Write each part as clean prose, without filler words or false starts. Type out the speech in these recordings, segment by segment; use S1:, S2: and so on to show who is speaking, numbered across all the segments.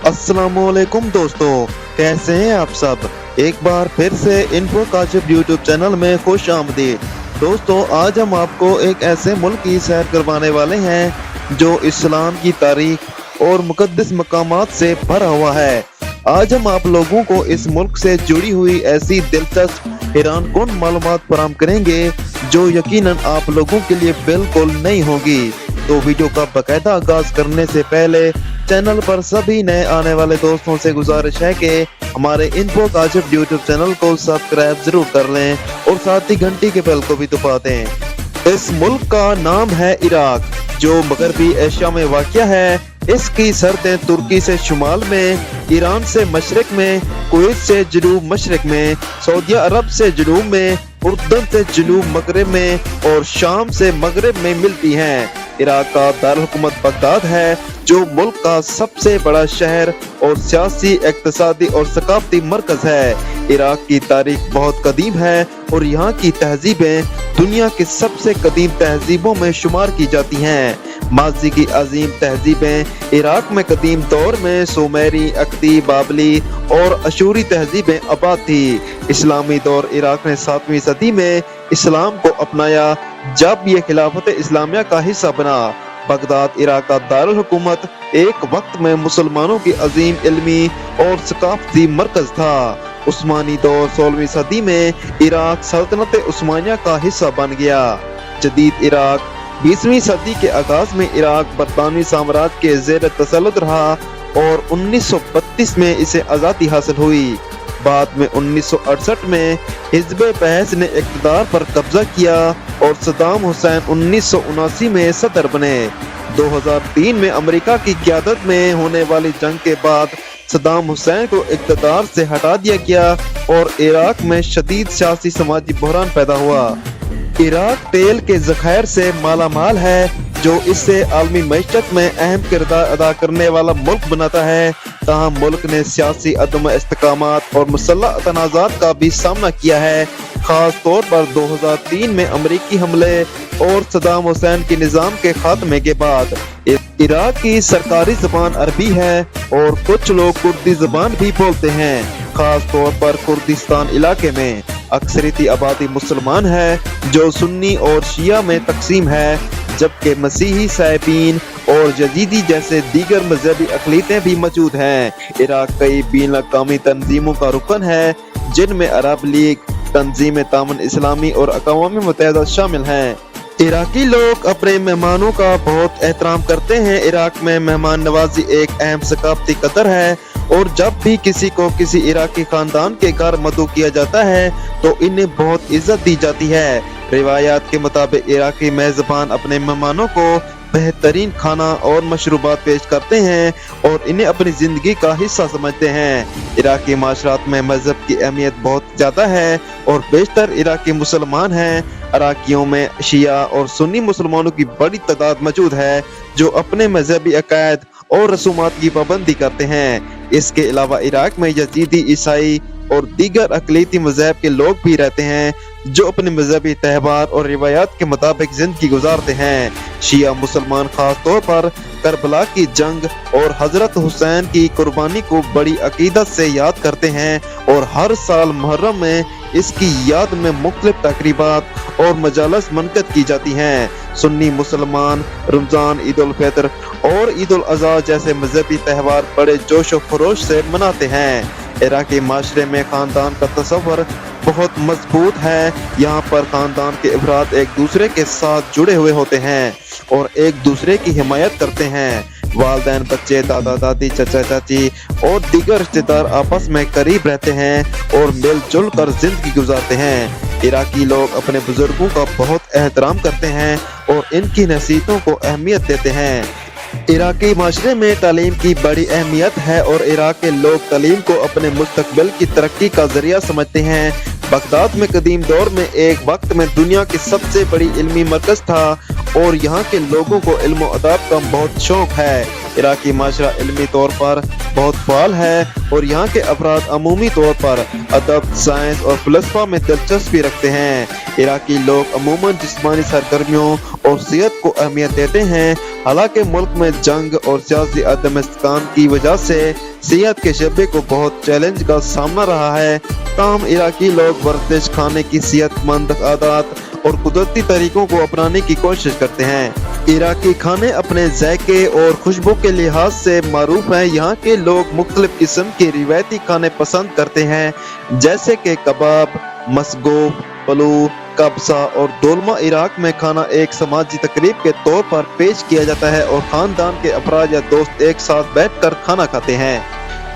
S1: अस्सलामुअलैकुम दोस्तों, कैसे हैं आप सब। एक बार फिर से इन्फो काशिफ यूट्यूब चैनल में खुश आमदीद। दोस्तों, आज हम आपको एक ऐसे मुल्क की सैर करवाने वाले हैं जो इस्लाम की तारीख और मुकद्दस मकामात से भरा हुआ है। आज हम आप लोगों को इस मुल्क से जुड़ी हुई ऐसी दिलचस्प हैरानकुन मालूमात फराहम करेंगे जो यकीनन आप लोगों के लिए बिल्कुल नई होगी। तो वीडियो का बाकायदा आगाज करने से पहले चैनल पर सभी नए आने वाले दोस्तों से गुजारिश है कि हमारे इन्फो काशिफ यूट्यूब चैनल को सब्सक्राइब जरूर कर लें और साथ ही घंटी के बेल को भी दबा दें। इस मुल्क का नाम है इराक, जो मगरबी एशिया में वाक़या है। इसकी सरहदें तुर्की से शुमाल में, ईरान से मशरक में, कुवैत से जनूब मशरक में, सऊदी अरब से जनूब में, उर्दन से जनूब मगरब में और शाम से मगरब में मिलती हैं। इराक का दारुल-हुकूमत बगदाद है, जो मुल्क का सबसे बड़ा शहर और सियासी, इक़्तिसादी और सकाफती मरकज है। इराक की तारीख बहुत कदीम है और यहाँ की तहजीबें दुनिया की सबसे कदीम तहजीबों में शुमार की जाती हैं। माज़ी की अजीम तहजीबें इराक में कदीम दौर में सुमेरी, अक्दी, बाबली और अशूरी तहजीबें आबाद थी। इस्लामी दौर इराक ने 7वीं सदी में इस्लाम को अपनाया, जब ये खिलाफत इस्लामिया का हिस्सा बना। बगदाद इराक का दारुल हुकूमत एक वक्त में मुसलमानों की अजीम इल्मी और सकाफती मरकज था। उस्मानी दौर 16वीं सदी में इराक सल्तनत उस्मानिया का हिस्सा बन गया। जदीद इराक 20वीं सदी के आगाज में इराक बरतानवी साम्राज्य के ज़ेर तसल्लुत रहा और 1932 में इसे आज़ादी हासिल हुई। बाद में 1968 में हिज़्ब बहस ने इक़्तिदार पर कब्जा किया और सद्दाम हुसैन 1979 में सदर बने। 2003 में अमेरिका की क़यादत में होने वाली जंग के बाद सद्दाम हुसैन को इक़्तिदार से हटा दिया गया और इराक में शदीद सियासी समाजी बहरान पैदा हुआ। इराक तेल के ज़खायर से मालामाल है, जो इससे आलमी मईशत में अहम किरदार अदा करने वाला मुल्क बनाता है। ताहम मुल्क ने सियासी अदम इस्तिकामात और मुसल्लह तनाज़ात का भी सामना किया है, खास तौर पर 2003 में अमरीकी हमले और सद्दाम हुसैन के निज़ाम के खात्मे के बाद। इराक की सरकारी ज़बान अरबी है और कुछ लोग कुर्दी ज़बान भी बोलते हैं, खास तौर पर कुर्दिस्तान इलाके में। अक्सरियती आबादी मुसलमान है, जो सुन्नी और शिया में तकसीम है, जबकि मसीही, साइबीन और यजीदी जैसे दीगर मजहबी अक़लीतें भी मौजूद हैं। इराक कई बैनुल अक़वामी तंजीमों का रुकन है, जिनमें अरब लीग, तंजीम तामन इस्लामी और अक़वाम मुत्तहिदा शामिल हैं। इराकी लोग अपने मेहमानों का बहुत एहतराम करते हैं। इराक में मेहमान नवाजी एक अहम सकाफती कदर है और जब भी किसी को किसी इराकी खानदान के घर मदऊ किया जाता है तो इन्हें बहुत इज्जत दी जाती है। रिवायात के मुताबिक इराकी मेज़बान अपने मेहमानों को बेहतरीन खाना और मशरूबात पेश करते हैं और इन्हें अपनी ज़िंदगी का हिस्सा समझते हैं। इराकी माशरात में मज़हब की अहमियत बहुत ज़्यादा है और बेशतर इराकी मुसलमान हैं। इराकियों में शिया और सुन्नी मुसलमानों की बड़ी तादाद मौजूद है, जो अपने मजहबी अकायद और रसूमात की पाबंदी करते हैं। इसके अलावा इराक में यजीदी, ईसाई और दीगर अक़लीती मज़हब के लोग भी रहते हैं, जो अपने मजहबी त्यौहार और रिवायात के मुताबिक जिंदगी गुजारते हैं। शिया मुसलमान खास तौर पर करबला की जंग और हजरत हुसैन की कुर्बानी को बड़ी अकीदत से याद करते हैं और हर साल मुहर्रम में इसकी याद में मुख्तलिफ तकरीबात और मजालस मुनक़द की जाती हैं। सुन्नी मुसलमान रमज़ान, ईद उल फितर और ईद उल अज़हा जैसे मजहबी त्यौहार बड़े जोश व खरोश से मनाते हैं। इराकी माशरे में खानदान का तस्वर बहुत मजबूत है। यहाँ पर खानदान के अफराद एक दूसरे के साथ जुड़े हुए होते हैं और एक दूसरे की हिमायत करते हैं। वालिदैन, बच्चे, दादा दादी, चचा चाची और दीगर रिश्तेदार आपस में करीब रहते हैं और मिलजुल कर जिंदगी गुजारते हैं। इराकी लोग अपने बुजुर्गों का बहुत एहतराम करते हैं और इनकी नसीहतों को अहमियत देते हैं। इराकी माशरे में तालीम की बड़ी अहमियत है और इराक के लोग तालीम को अपने मुस्तकबिल की तरक्की का जरिया समझते हैं। बगदाद में कदीम दौर में एक वक्त में दुनिया की सबसे बड़ी इल्मी मरकज था और यहाँ के लोगों को इल्म व अदब का बहुत शौक है। عراقی معاشرہ علمی طور پر بہت فعال ہے اور یہاں کے افراد عمومی طور پر ادب، سائنس اور فلسفہ میں دلچسپی رکھتے ہیں۔ عراقی لوگ عموماً جسمانی سرگرمیوں اور صحت کو اہمیت دیتے ہیں، حالانکہ ملک میں جنگ اور سیاسی عدم استحکام کی وجہ سے صحت کے شعبے کو بہت چیلنج کا سامنا رہا ہے۔ تاہم عراقی لوگ ورزش، کھانے کی صحت مند عادات اور قدرتی طریقوں کو اپنانے کی کوشش کرتے ہیں۔ عراقی کھانے اپنے ذائقے اور خوشبو کے لحاظ سے معروف ہیں۔ یہاں کے لوگ مختلف قسم کے روایتی کھانے پسند کرتے ہیں، جیسے کہ کباب، مسگوف، پلو، کبسا اور دولمہ۔ عراق میں کھانا ایک سماجی تقریب کے طور پر پیش کیا جاتا ہے اور خاندان کے افراد یا دوست ایک ساتھ بیٹھ کر کھانا کھاتے ہیں۔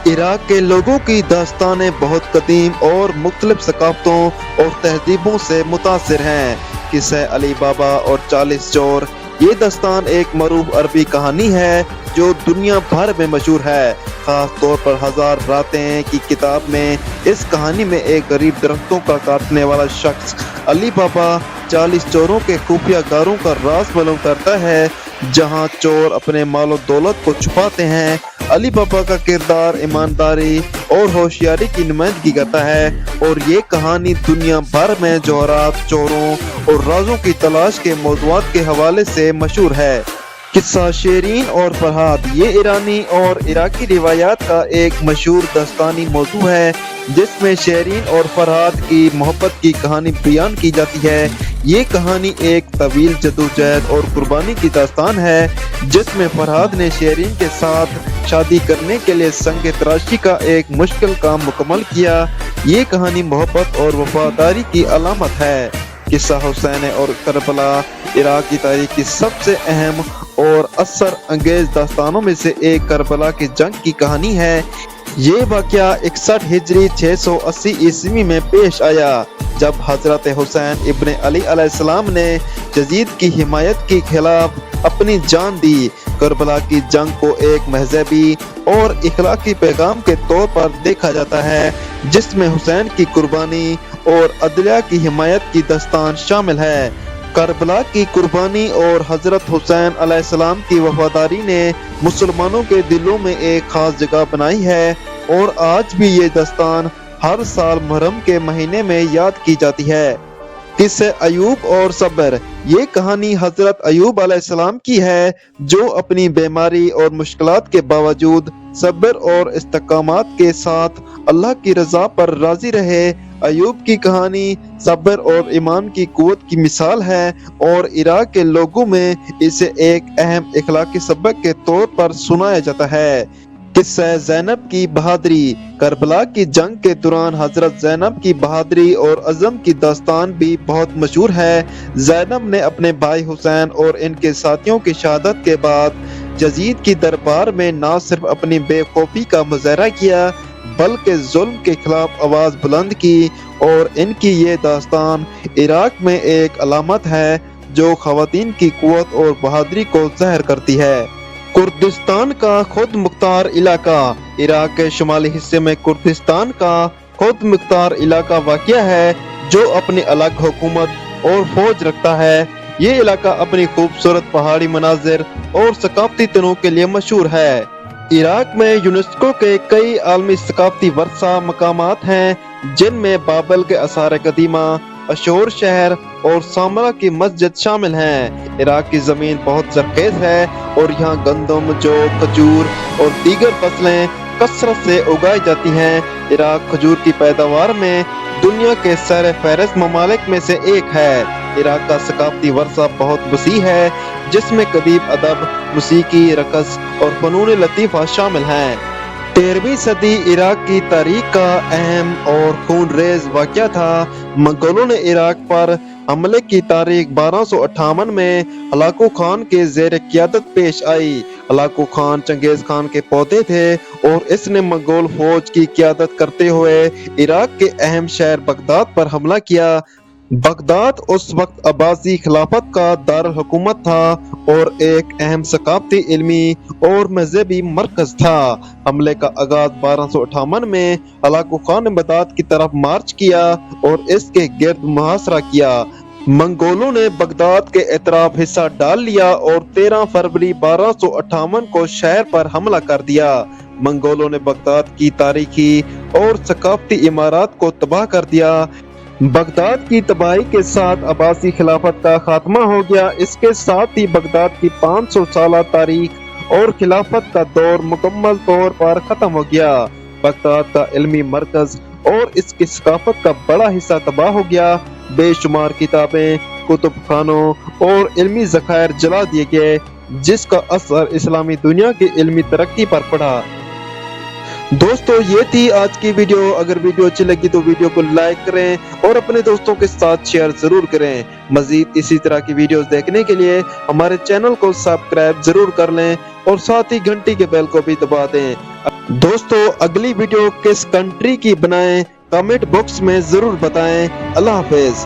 S1: عراق کے لوگوں کی داستانیں بہت قدیم اور مختلف ثقافتوں اور تہذیبوں سے متاثر ہیں۔ قصہ علی بابا اور 40 چور، یہ داستان ایک معروف عربی کہانی ہے جو دنیا بھر میں مشہور ہے، خاص طور پر 1000 راتیں کی کتاب میں۔ اس کہانی میں ایک غریب درختوں کا کاٹنے والا شخص علی بابا 40 چوروں کے خفیہ گاروں کا راز معلوم کرتا ہے، جہاں چور اپنے مال و دولت کو چھپاتے ہیں۔ علی بابا کا کردار ایمانداری اور ہوشیاری کی نمائندگی کرتا ہے اور یہ کہانی دنیا بھر میں جواہرات، چوروں اور رازوں کی تلاش کے موضوعات کے حوالے سے مشہور ہے۔ قصہ شیرین اور فرحاد، یہ ایرانی اور عراقی روایات کا ایک مشہور داستانی موضوع ہے جس میں شیرین اور فرحاد کی محبت کی کہانی بیان کی جاتی ہے۔ یہ کہانی ایک طویل جدوجہد اور قربانی کی داستان ہے جس میں فرحاد نے شیرین کے ساتھ شادی کرنے کے لیے سنگ تراشی کا ایک مشکل کام مکمل کیا۔ یہ کہانی محبت اور وفاداری کی علامت ہے۔ قصہ حسین اور کربلا، عراق کی تاریخ کی سب سے اہم اور اثر انگیز داستانوں میں سے ایک کربلا کی جنگ کی کہانی ہے۔ یہ واقعہ 61 ہجری 680 عیسوی میں پیش آیا جب حضرت حسین ابن علی علیہ السلام نے یزید کی حمایت کے خلاف اپنی جان دی۔ کربلا کی جنگ کو ایک مذہبی اور اخلاقی پیغام کے طور پر دیکھا جاتا ہے جس میں حسین کی قربانی اور عدلیہ کی حمایت کی داستان شامل ہے۔ کربلا کی قربانی اور حضرت حسین علیہ السلام کی وفاداری نے مسلمانوں کے دلوں میں ایک خاص جگہ بنائی ہے اور آج بھی یہ داستان ہر سال محرم کے مہینے میں یاد کی جاتی ہے۔ قصہ ایوب اور صبر، یہ کہانی حضرت ایوب علیہ السلام کی ہے جو اپنی بیماری اور مشکلات کے باوجود صبر اور استقامت کے ساتھ اللہ کی رضا پر راضی رہے۔ ایوب کی کہانی صبر اور ایمان کی قوت کی مثال ہے اور عراق کے لوگوں میں اسے ایک اہم اخلاقی سبق کے طور پر سنایا جاتا ہے۔ قصہ زینب کی بہادری، کربلا کی جنگ کے دوران حضرت زینب کی بہادری اور عزم کی داستان بھی بہت مشہور ہے۔ زینب نے اپنے بھائی حسین اور ان کے ساتھیوں کی شہادت کے بعد یزید کی دربار میں نہ صرف اپنی بے خوفی کا مظاہرہ کیا بلکہ ظلم کے خلاف آواز بلند کی، اور ان کی یہ داستان عراق میں ایک علامت ہے جو خواتین کی قوت اور بہادری کو ظاہر کرتی ہے۔ کردستان کا خود مختار علاقہ، عراق کے شمالی حصے میں کردستان کا خود مختار علاقہ واقع ہے جو اپنی الگ حکومت اور فوج رکھتا ہے۔ یہ علاقہ اپنی خوبصورت پہاڑی مناظر اور ثقافتی تنوع کے لیے مشہور ہے۔ عراق میں یونیسکو کے کئی عالمی ثقافتی ورثہ مقامات ہیں جن میں بابل کے آثار قدیمہ، اشور شہر اور سامرا کی مسجد شامل ہیں۔ عراق کی زمین بہت زرخیز ہے اور یہاں گندم، جو، کھجور اور دیگر فصلیں کثرت سے اگائی جاتی ہیں۔ عراق کھجور کی پیداوار میں دنیا کے سر فہرست ممالک میں سے ایک ہے۔ عراق کا ثقافتی ورثہ بہت وسیع ہے جس میں قدیم ادب، موسیقی، رقص اور فنون لطیفہ شامل ہیں۔ 13ویں صدی عراق کی تاریخ کا اہم اور خون ریز واقعہ تھا۔ منگولوں نے عراق پر حملے کی تاریخ 1258 میں ہلاکو خان کے زیر قیادت پیش آئی۔ ہلاکو خان چنگیز خان کے پوتے تھے اور اس نے منگول فوج کی قیادت کرتے ہوئے عراق کے اہم شہر بغداد پر حملہ کیا۔ بغداد اس وقت عباسی خلافت کا دارالحکومت تھا اور ایک اہم ثقافتی، علمی اور مذہبی مرکز تھا۔ حملے کا آغاز 1258 میں ہلاکو خان نے بغداد کی طرف مارچ کیا اور اس کے گرد محاصرہ کیا۔ मंगोलों ने बगदाद के एतराफ हिस्सा डाल लिया और 13 फरवरी 1258 को शहर पर हमला कर दिया। मंगोलों ने बगदाद की तारीखी और सकाफती इमारत को तबाह कर दिया। बगदाद की तबाही के साथ अब्बासी खिलाफत का खात्मा हो गया। इसके साथ ही बगदाद की 500 साल तारीख और खिलाफत का दौर मुकम्मल तौर पर खत्म हो गया। बगदाद का इल्मी मरकज और इसकी सकाफत का बड़ा हिस्सा तबाह हो गया। बेशुमार किताबें, कुतुब खानों और इल्मी ज़खायर जला दिए गए, जिसका असर इस्लामी दुनिया की इल्मी तरक्की पर पड़ा। दोस्तों, ये थी आज की वीडियो। अगर वीडियो अच्छी लगी तो वीडियो को लाइक करें और अपने दोस्तों के साथ शेयर जरूर करें। मजीद इसी तरह की वीडियोस देखने के लिए हमारे चैनल को सब्सक्राइब जरूर कर लें और साथ ही घंटी के बेल को भी दबा दें। दोस्तों, अगली वीडियो किस कंट्री की बनाएं, कमेंट बॉक्स में जरूर बताएं। अल्लाह हाफिज।